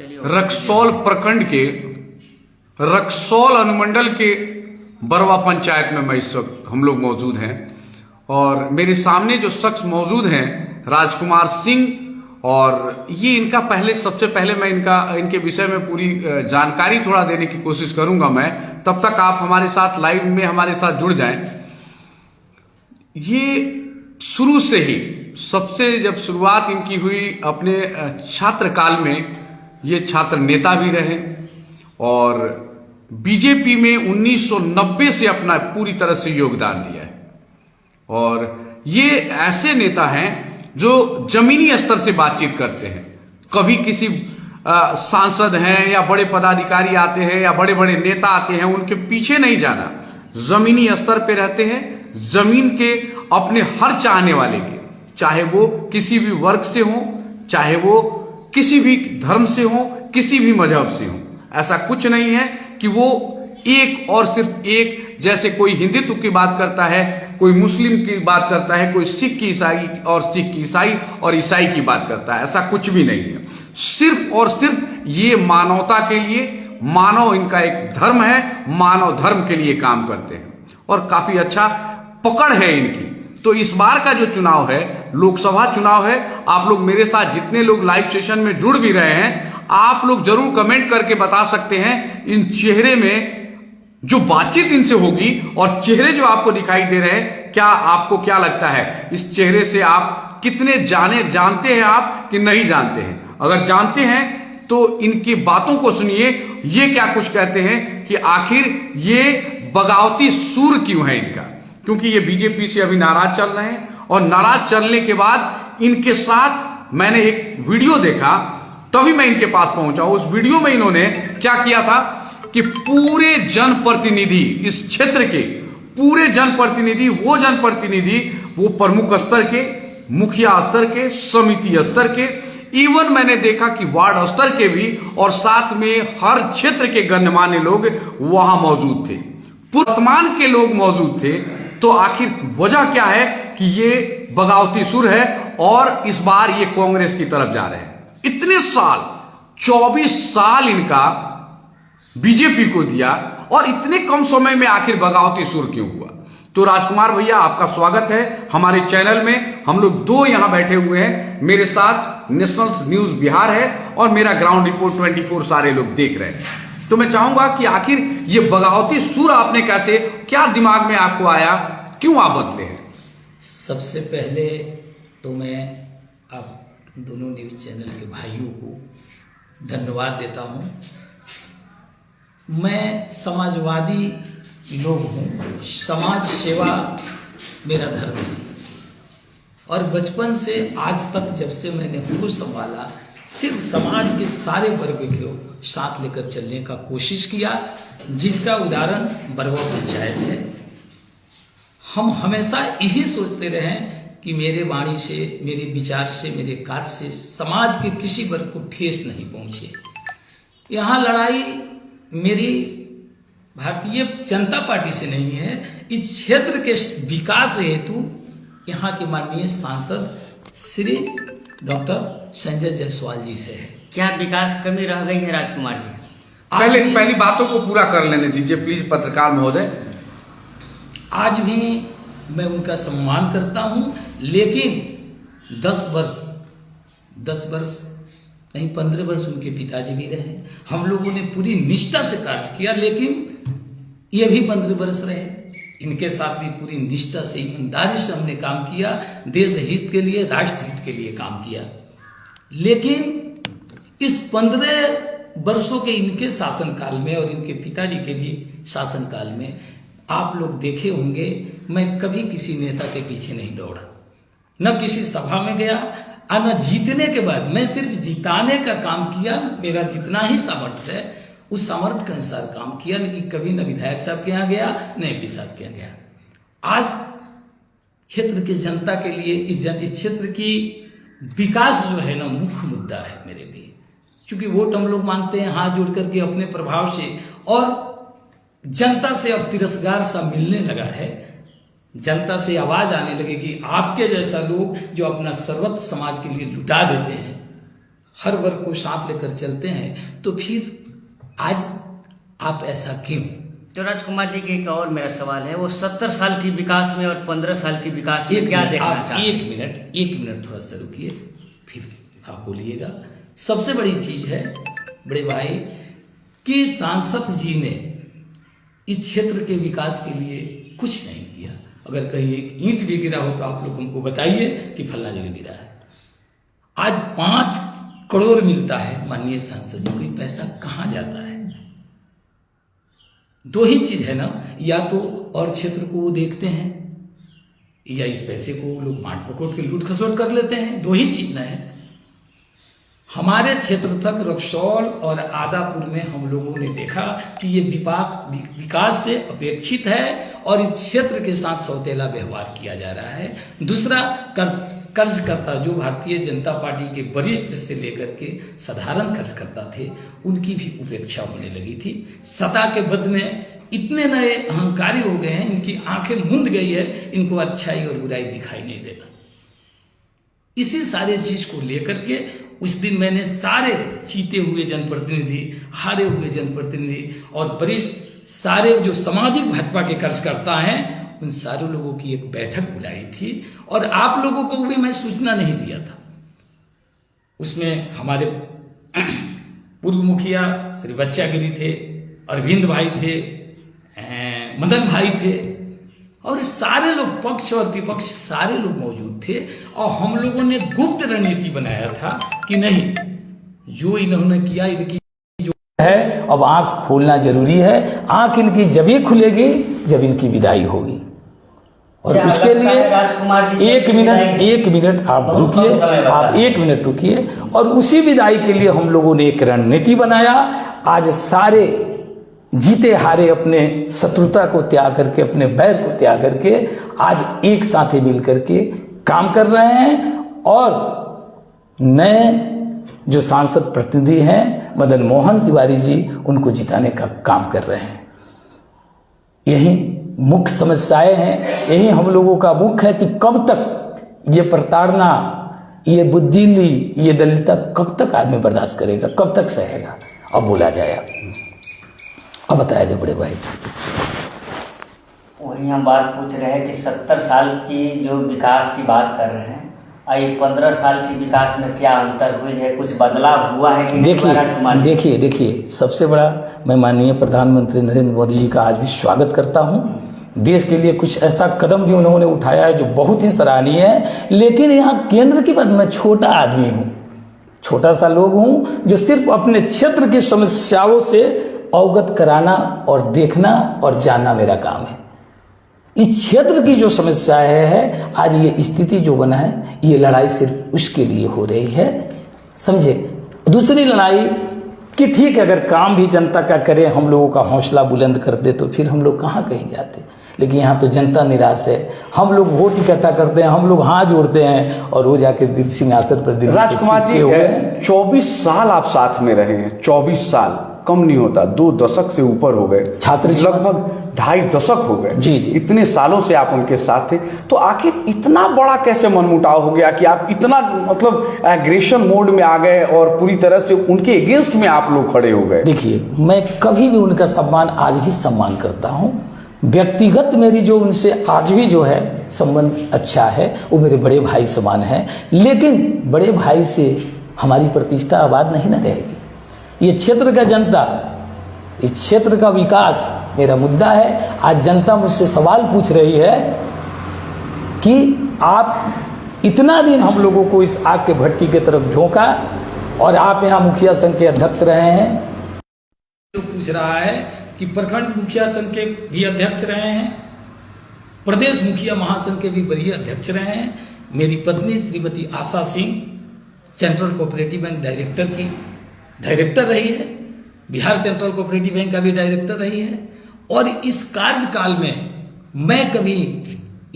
रक्सौल प्रखंड के रक्सौल अनुमंडल के बरवा पंचायत में मैं इस वक्त हम लोग मौजूद हैं और मेरे सामने जो शख्स मौजूद हैं राजकुमार सिंह, और ये इनका सबसे पहले मैं इनके विषय में पूरी जानकारी थोड़ा देने की कोशिश करूंगा मैं, तब तक आप हमारे साथ लाइव में हमारे साथ जुड़ जाएं। ये शुरू से ही जब शुरुआत इनकी हुई अपने छात्र काल में, ये छात्र नेता भी रहे और बीजेपी में 1990 से अपना पूरी तरह से योगदान दिया है। और ये ऐसे नेता हैं जो जमीनी स्तर से बातचीत करते हैं। कभी किसी सांसद हैं या बड़े पदाधिकारी आते हैं या बड़े बड़े नेता आते हैं, उनके पीछे नहीं जाना, जमीनी स्तर पे रहते हैं, जमीन के अपने हर चाहने वाले के, चाहे वो किसी भी वर्ग से हो, चाहे वो किसी भी धर्म से हो, किसी भी मजहब से हो। ऐसा कुछ नहीं है कि वो एक और सिर्फ एक, जैसे कोई हिंदुत्व की बात करता है, कोई मुस्लिम की बात करता है, कोई सिख की ईसाई और सिख की ईसाई और ईसाई की बात करता है। ऐसा कुछ भी नहीं है। सिर्फ और सिर्फ ये मानवता के लिए, मानव इनका एक धर्म है, मानव धर्म के लिए काम करते हैं और काफी अच्छा पकड़ है इनकी। तो इस बार का जो चुनाव है, लोकसभा चुनाव है, आप लोग मेरे साथ जितने लोग लाइव सेशन में जुड़ भी रहे हैं, आप लोग जरूर कमेंट करके बता सकते हैं इन चेहरे में जो बातचीत इनसे होगी और चेहरे जो आपको दिखाई दे रहे हैं, क्या आपको क्या लगता है इस चेहरे से? आप कितने जानते हैं आप कि नहीं जानते हैं? अगर जानते हैं तो इनकी बातों को सुनिए, ये क्या कुछ कहते हैं कि आखिर ये बगावती सूर क्यों है इनका। क्योंकि ये बीजेपी से अभी नाराज चल रहे हैं और नाराज चलने के बाद इनके साथ मैंने एक वीडियो देखा, तभी मैं इनके पास पहुंचा। उस वीडियो में इन्होंने क्या किया था कि पूरे जनप्रतिनिधि, इस क्षेत्र के पूरे जनप्रतिनिधि, वो प्रमुख स्तर के, मुखिया स्तर के, समिति स्तर के, इवन मैंने देखा कि वार्ड स्तर के भी, और साथ में हर क्षेत्र के गणमान्य लोग वहां मौजूद थे, वर्तमान के लोग मौजूद थे। तो आखिर वजह क्या है कि ये बगावती सुर है और इस बार ये कांग्रेस की तरफ जा रहे हैं। इतने साल, 24 साल इनका बीजेपी को दिया और इतने कम समय में आखिर बगावती सुर क्यों हुआ? तो राजकुमार भैया, आपका स्वागत है हमारे चैनल में। हम लोग दो यहां बैठे हुए हैं, मेरे साथ नेशनल न्यूज बिहार है और मेरा ग्राउंड रिपोर्ट 24 सारे लोग देख रहे हैं। तो मैं चाहूंगा कि आखिर ये बगावती सुर आपने कैसे, क्या दिमाग में आपको आया, क्यों आप बदले हैं? सबसे पहले तो मैं आप दोनों न्यूज चैनल के भाइयों को धन्यवाद देता हूं। मैं समाजवादी लोग हूँ, समाज सेवा मेरा धर्म है और बचपन से आज तक जब से मैंने होश संभाला, सिर्फ समाज के सारे वर्ग को साथ लेकर चलने का कोशिश किया, जिसका उदाहरण बरवा पंचायत है। हम हमेशा यही सोचते रहे कि मेरे वाणी से, मेरे विचार से, मेरे कार्य से समाज के किसी वर्ग को ठेस नहीं पहुंचे। यहाँ लड़ाई मेरी भारतीय जनता पार्टी से नहीं है, इस क्षेत्र के विकास हेतु यहाँ के माननीय सांसद श्री डॉक्टर संजय जायसवाल जी से है। क्या विकास कमी रह गई है राजकुमार जी? पहली बातों को पूरा कर लेने दीजिए प्लीज पत्रकार महोदय। आज भी मैं उनका सम्मान करता हूं, लेकिन 10 वर्ष नहीं 15 वर्ष उनके पिताजी भी रहे। हम लोगों ने पूरी निष्ठा से कार्य किया, लेकिन ये भी 15 वर्ष रहे। इनके साथ भी पूरी निष्ठा से, ईमानदारी से हमने काम किया, देश हित के लिए, राष्ट्र हित के लिए काम किया। लेकिन इस 15 वर्षों के इनके शासनकाल में और इनके पिताजी के भी शासनकाल में आप लोग देखे होंगे, मैं कभी किसी नेता के पीछे नहीं दौड़ा, न किसी सभा में गया, न जीतने के बाद। मैं सिर्फ जिताने का काम किया, मेरा जितना ही सामर्थ्य है उस सामर्थ्य के अनुसार काम किया, लेकिन कभी न विधायक साहब के यहाँ गया, न एमपी साहब के यहाँ गया। आज क्षेत्र की जनता के लिए, इस क्षेत्र की विकास जो है ना, मुख्य मुद्दा है मेरे लिए। क्योंकि वोट हम लोग मांगते हैं हाथ जोड़ करके अपने प्रभाव से, और जनता से अब तिरस्कार सा मिलने लगा है। जनता से आवाज आने लगे कि आपके जैसा लोग जो अपना सर्वत्र समाज के लिए लुटा देते हैं, हर वर्ग को साथ लेकर चलते हैं, तो फिर आज आप ऐसा क्यों? तो राजकुमार जी के एक और मेरा सवाल है, वो 70 साल की विकास में और 15 साल की विकास में क्या देखना चाहते हैं? एक मिनट थोड़ा सा रुकिए, फिर आप बोलिएगा। सबसे बड़ी चीज है बड़े भाई कि सांसद जी ने इस क्षेत्र के विकास के लिए कुछ नहीं किया। अगर कहीं एक ईंट भी गिरा हो तो आप लोग हमको बताइए कि फलना जगह गिरा है। आज 5 करोड़ मिलता है माननीय सांसद जी को, ये पैसा कहाँ जाता है? दो ही चीज है ना, या तो और क्षेत्र को वो देखते हैं या इस पैसे को वो लोग बांट बखोट के लूट खसोट कर लेते हैं। दो ही चीज ना है। हमारे क्षेत्र तक रक्सौल और आदापुर में हम लोगों ने देखा कि ये विकास से अपेक्षित है और इस क्षेत्र के साथ सौतेला व्यवहार किया जा रहा है। दूसरा, कर्जकर्ता जो भारतीय जनता पार्टी के वरिष्ठ से लेकर के साधारण कर्जकर्ता थे, उनकी भी उपेक्षा होने लगी थी। सत्ता के बद में इतने नए अहंकारी हो गए हैं, इनकी आंखें मुंद गई है, इनको अच्छाई और बुराई दिखाई नहीं देता। इसी सारे चीज को लेकर के उस दिन मैंने सारे जीते हुए जनप्रतिनिधि, हारे हुए जनप्रतिनिधि और वरिष्ठ सारे जो सामाजिक भाजपा के कार्यकर्ता हैं, उन सारे लोगों की एक बैठक बुलाई थी और आप लोगों को भी मैं सूचना नहीं दिया था। उसमें हमारे पूर्व मुखिया श्री बच्चा गिरी थे, अरविंद भाई थे, मदन भाई थे और सारे लोग, पक्ष और विपक्ष सारे लोग मौजूद थे। और हम लोगों ने गुप्त रणनीति बनाया था कि नहीं, जो इन्होंने किया इनकी जो है अब आंख खोलना जरूरी है। आंख इनकी जब ही खुलेगी जब इनकी विदाई होगी। और उसके लिए एक मिनट आप रुकिए, आप 1 मिनट रुकिए। और उसी विदाई के लिए हम लोगों ने एक रणनीति बनाया। आज सारे जीते हारे अपने शत्रुता को त्याग करके, अपने बैर को त्याग करके आज एक साथ ही मिल करके काम कर रहे हैं। और नए जो सांसद प्रतिनिधि हैं मदन मोहन तिवारी जी, उनको जिताने का काम कर रहे हैं। यही मुख्य समस्याएं हैं, यही हम लोगों का मुख्य है कि कब तक ये प्रताड़ना, ये बुद्धिली, ये दलितता कब तक आदमी बर्दाश्त करेगा, कब तक सहेगा? अब बोला जाए, अब बताया जाए बड़े भाई। वही हम बात पूछ रहे हैं कि 70 साल की जो विकास की बात कर रहे हैं, ये 15 साल की विकास में क्या अंतर हुई है, कुछ बदलाव हुआ है कि नहीं? देखिए, सबसे बड़ा मैं माननीय प्रधानमंत्री नरेंद्र मोदी जी का आज भी स्वागत करता हूं। देश के लिए कुछ ऐसा कदम भी उन्होंने उठाया है जो बहुत ही सराहनीय है। लेकिन यहाँ केंद्र की बात, मैं छोटा आदमी हूँ, छोटा सा लोग हूँ जो सिर्फ अपने क्षेत्र की समस्याओं से अवगत कराना और देखना और जानना मेरा काम है। इस क्षेत्र की जो समस्या है, आज ये स्थिति जो बना है, ये लड़ाई सिर्फ उसके लिए हो रही है, समझे। दूसरी लड़ाई कि ठीक है, अगर काम भी जनता का करे, हम लोगों का हौसला बुलंद कर दे, तो फिर हम लोग कहाँ कहीं जाते। लेकिन यहाँ तो जनता निराश है। हम लोग वोट इकट्ठा करते हैं, हम लोग हाथ जोड़ते हैं और वो जाके सिंहासन पर। राजकुमार जी, 24 साल आप साथ में रहे हैं, 24 साल कम नहीं होता, 2 दशक से ऊपर हो गए, छात्र लगभग 2.5 दशक हो गए। जी। इतने सालों से आप उनके साथ थे, तो आखिर इतना बड़ा कैसे मनमुटाव हो गया कि आप इतना मतलब एग्रेशन मोड में आ गए और पूरी तरह से उनके अगेंस्ट में आप लोग खड़े हो गए? देखिए, मैं कभी भी उनका सम्मान, आज भी सम्मान करता हूँ। व्यक्तिगत मेरी जो उनसे आज भी जो है संबंध अच्छा है, वो मेरे बड़े भाई समान है। लेकिन बड़े भाई से हमारी प्रतिष्ठा आबाद नहीं न रहेगी। ये क्षेत्र का जनता, इस क्षेत्र का विकास मेरा मुद्दा है। आज जनता मुझसे सवाल पूछ रही है कि आप इतना दिन हम लोगों को इस आग के भट्टी की तरफ झोंका और आप यहाँ मुखिया संघ के अध्यक्ष रहे हैं। जो पूछ रहा है कि प्रखंड मुखिया संघ के भी अध्यक्ष रहे हैं, प्रदेश मुखिया महासंघ के भी वरीय अध्यक्ष रहे हैं। मेरी पत्नी Shrimati Asha Singh central cooperative bank director रही है, बिहार सेंट्रल कोऑपरेटिव बैंक का भी डायरेक्टर रही है। और इस कार्यकाल में मैं कभी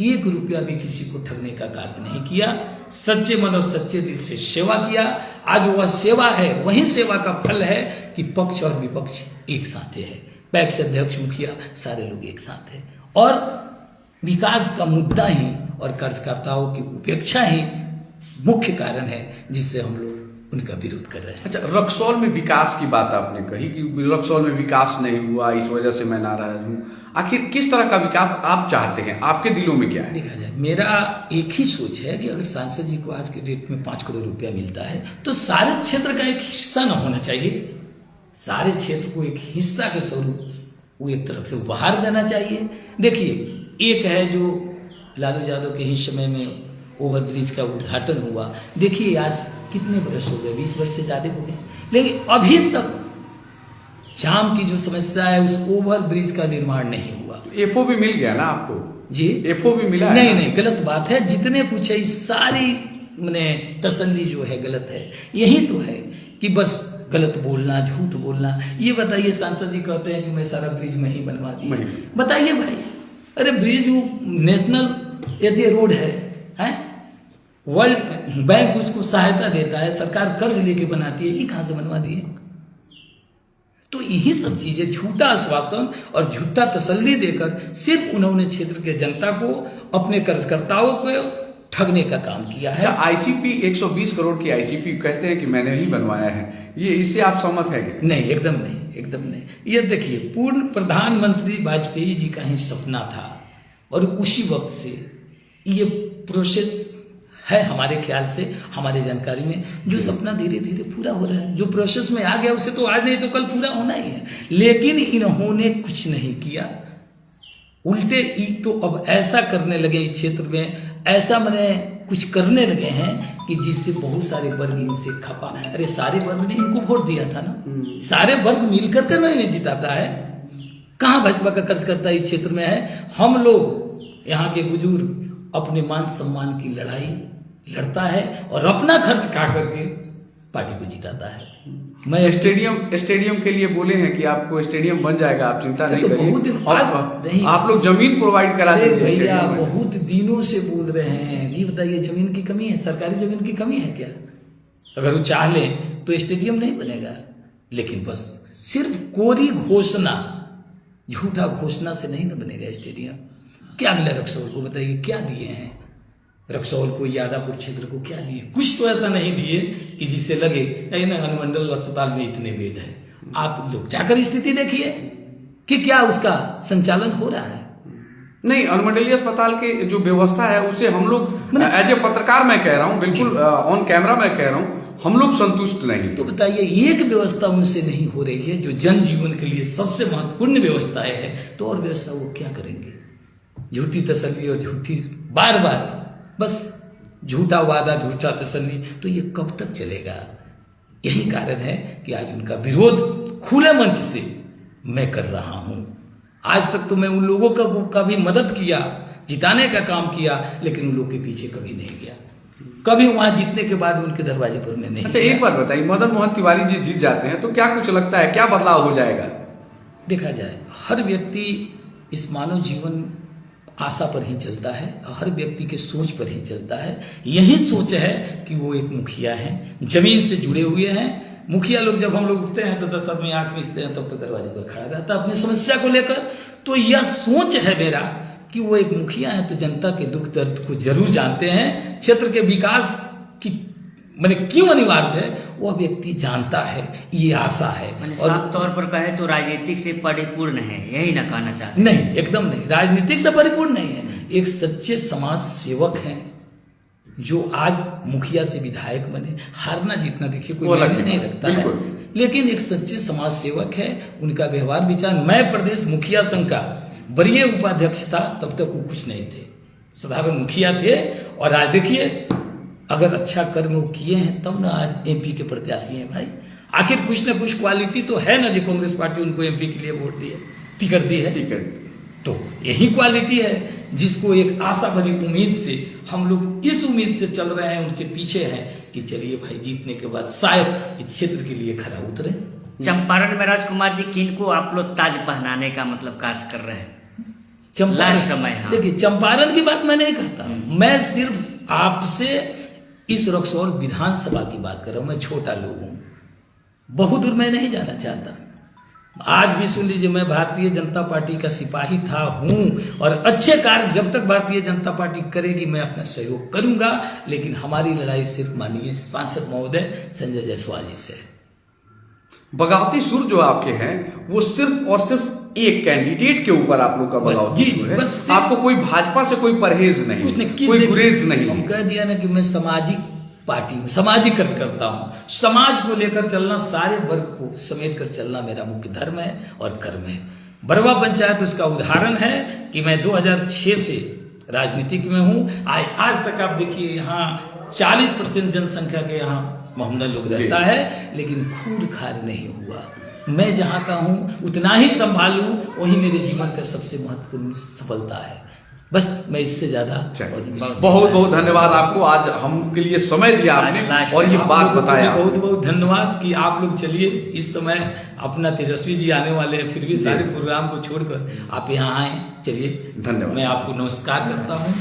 1 रुपया भी किसी को ठगने का कार्य नहीं किया। सच्चे मन और सच्चे दिल से सेवा किया। आज वह सेवा है, वही सेवा का फल है कि पक्ष और विपक्ष एक साथ है, पैक्स अध्यक्ष मुखिया सारे लोग एक साथ है। और विकास का मुद्दा ही और कार्यकर्ताओं की उपेक्षा ही मुख्य कारण है जिससे हम लोग उनका विरोध कर रहे हैं। अच्छा, रक्सौल में विकास की बात आपने कही कि रक्सौल में विकास नहीं हुआ, इस वजह से मैं नाराज हूँ। आखिर किस तरह का विकास आप चाहते हैं, आपके दिलों में क्या है? देखा जाए, मेरा एक ही सोच है कि अगर सांसद जी को आज के डेट में 5 करोड़ रुपया मिलता है तो सारे क्षेत्र का एक हिस्सा न होना चाहिए, सारे क्षेत्र को एक हिस्सा के स्वरूप वो एक तरफ से उपहार देना चाहिए। देखिए, एक है जो लालू यादव के ही समय में ओवरब्रिज का उद्घाटन हुआ, देखिए आज कितने वर्ष हो गए, 20 वर्ष से ज्यादा हो गए, लेकिन अभी तक जाम की जो समस्या है उस ओवरब्रिज का निर्माण नहीं हुआ। एफओ भी मिल गया ना आपको? जी, एफओ भी मिला? नहीं नहीं, गलत बात है। जितने कुछ है इस सारी मैंने तसल्ली जो है गलत है। यही तो है कि बस गलत बोलना, झूठ बोलना। ये बताइए, सांसद जी कहते हैं कि मैं सारा ब्रिज में ही बनवा दिया, बताइए भाई, अरे ब्रिज वो नेशनल यदि रोड है, वर्ल्ड बैंक उसको सहायता देता है, सरकार कर्ज लेके बनाती है, ये कहां से बनवा दिए? तो यही सब चीजें, झूठा आश्वासन और झूठा तसल्ली देकर सिर्फ उन्होंने क्षेत्र के जनता को, अपने कर्जकर्ताओं को ठगने का काम किया है। अच्छा, आईसीपी 120 करोड़ की आईसीपी कहते हैं कि मैंने ही बनवाया है, ये इससे आप सहमत है क्या? नहीं, एकदम नहीं, एकदम नहीं। ये देखिए, पूर्ण प्रधानमंत्री वाजपेयी जी का ही सपना था और उसी वक्त से ये प्रोसेस है हमारे ख्याल से, हमारे जानकारी में, जो सपना धीरे धीरे पूरा हो रहा है। जो प्रोसेस में आ गया उसे तो आज नहीं तो कल पूरा होना ही है, लेकिन इन्होंने कुछ नहीं किया। उल्टे तो अब ऐसा करने लगे इस क्षेत्र में, ऐसा मैंने कुछ करने लगे हैं कि जिससे बहुत सारे वर्ग इनसे खपा। अरे सारे वर्ग ने इनको वोट दिया था ना, सारे वर्ग मिलकर के नहीं जिताता है। कहाँ भाजपा का कर्जकर्ता इस क्षेत्र में है? हम लोग यहाँ के बुजुर्ग अपने मान सम्मान की लड़ाई लड़ता है और अपना खर्च खा करके पार्टी को जिताता है। मैं स्टेडियम के लिए बोले हैं कि आपको स्टेडियम बन जाएगा, आप चिंता नहीं करिए। बहुत दिन आप लोग जमीन प्रोवाइड करा दीजिए। भैया बहुत दिनों से बोल रहे हैं, ये बताइए जमीन की कमी है, सरकारी जमीन की कमी है क्या? अगर वो चाह लें तो स्टेडियम नहीं बनेगा, लेकिन बस सिर्फ कोरी घोषणा, झूठा घोषणा से नहीं न बनेगा स्टेडियम। क्या मिला रक्सौल को, बताइए क्या दिए हैं रक्सौल को, यादापुर क्षेत्र को क्या दिए? कुछ तो ऐसा नहीं दिए कि जिससे लगे कहीं ना अनुमंडल अस्पताल में इतने बेड है। आप लोग जाकर स्थिति देखिए कि क्या उसका संचालन हो रहा है। नहीं, अनुमंडलीय अस्पताल के जो व्यवस्था है उससे हम लोग एज ए पत्रकार मैं कह रहा हूँ, बिल्कुल ऑन कैमरा मैं कह रहा हूँ, हम लोग संतुष्ट नहीं। तो बताइए, एक व्यवस्था उनसे नहीं हो रही है जो जन जीवन के लिए सबसे महत्वपूर्ण व्यवस्थाएं है, तो और व्यवस्था वो क्या करेंगे? झूठी तसल्ली और झूठी बार बार बस झूठा वादा, झूठा तसल्ली, तो ये कब तक चलेगा? यही कारण है कि आज उनका विरोध खुले मंच से मैं कर रहा हूं। आज तक तो मैं उन लोगों का भी मदद किया, जिताने का काम किया, लेकिन उन लोग के पीछे कभी नहीं गया, कभी वहां जीतने के बाद उनके दरवाजे पर मैं नहीं। अच्छा, एक बात बताइए, मदन मोहन तिवारी जी जीत जाते हैं तो क्या कुछ लगता है, क्या बदलाव हो जाएगा? देखा जाए, हर व्यक्ति इस मानव जीवन आशा पर ही चलता है, हर व्यक्ति के सोच पर ही चलता है। यही सोच है कि वो एक मुखिया है, जमीन से जुड़े हुए हैं। मुखिया लोग जब हम लोग उठते हैं तो 10 आदमी आंख मिचते हैं, तब तो दरवाजे पर खड़ा रहता है अपनी समस्या को लेकर। तो यह सोच है मेरा कि वो एक मुखिया है तो जनता के दुख दर्द को जरूर जानते हैं, क्षेत्र के विकास की मैंने क्यों अनिवार्य है वो व्यक्ति जानता है, ये आशा है। और साफ तौर पर कहे तो राजनीतिक से परिपूर्ण है, यही ना कहना चाहते? नहीं, एकदम नहीं, राजनीतिक से परिपूर्ण नहीं है। एक सच्चे समाज सेवक हैं जो आज मुखिया से विधायक बने। हारना जीतना देखिए कोई मायने नहीं रखता है, लेकिन एक सच्चे समाज सेवक है। उनका व्यवहार विचार, मैं प्रदेश मुखिया संघ का वरीय उपाध्यक्ष था, तब तक वो कुछ नहीं थे, साधारण मुखिया थे। और आज देखिए, अगर अच्छा कर्म वो किए हैं तब ना आज एमपी के प्रत्याशी हैं भाई। आखिर कुछ ना कुछ क्वालिटी तो है ना, जो कांग्रेस पार्टी उनको एमपी के लिए वोट दिए, टिकट दी है। तो यही क्वालिटी है जिसको एक आशा भरी उम्मीद से हम लोग इस उम्मीद से चल रहे हैं, उनके पीछे हैं कि चलिए भाई, जीतने के बाद शायद इस क्षेत्र के लिए खरा उतरे। चंपारण में राजकुमार जी किन को आप लोग ताज पहनाने का मतलब कार्य कर रहे हैं? चंपारण समय, हाँ। देखिए, चंपारण की बात मैं नहीं करता, मैं सिर्फ आपसे इस रक्सौल विधानसभा की बात कर रहा हूं। मैं छोटा लोग हूं, बहुत दूर मैं नहीं जाना चाहता। आज भी सुन लीजिए, मैं भारतीय जनता पार्टी का सिपाही था, हूं, और अच्छे कार्य जब तक भारतीय जनता पार्टी करेगी मैं अपना सहयोग करूंगा। लेकिन हमारी लड़ाई सिर्फ माननीय सांसद महोदय संजय जायसवाल जी से है। बगावती सुर जो आपके हैं वो सिर्फ और सिर्फ एक कैंडिडेट के ऊपर आप लोग का बगावती जी, सुर है। बस आपको कोई भाजपा से कोई परहेज नहीं, उसने कोई गुरेज नहीं हम है। कह दिया ना कि मैं सामाजिक पार्टी हूँ, सामाजिक कार्य करता हूँ। समाज को लेकर चलना, सारे वर्ग को समेट कर चलना मेरा मुख्य धर्म है और कर्म है। बरवा पंचायत उसका उदाहरण है कि मैं 2006 से राजनीतिक में हूँ। आज तक आप देखिए यहाँ 40% जनसंख्या के यहाँ मोहम्मदन लोग रहता है, लेकिन खून खार नहीं हुआ। मैं जहाँ का हूँ उतना ही संभालूं, वही मेरे जीवन का सबसे महत्वपूर्ण सफलता है। बस मैं इससे ज्यादा बहुत बहुत धन्यवाद आपको, आज हमके लिए समय दिया आपने और ये बात बताया। बहुत बहुत धन्यवाद कि आप लोग चलिए इस समय अपना तेजस्वी जी आने वाले हैं, फिर भी सारे प्रोग्राम को छोड़कर आप यहाँ आए। चलिए धन्यवाद, मैं आपको नमस्कार करता हूँ।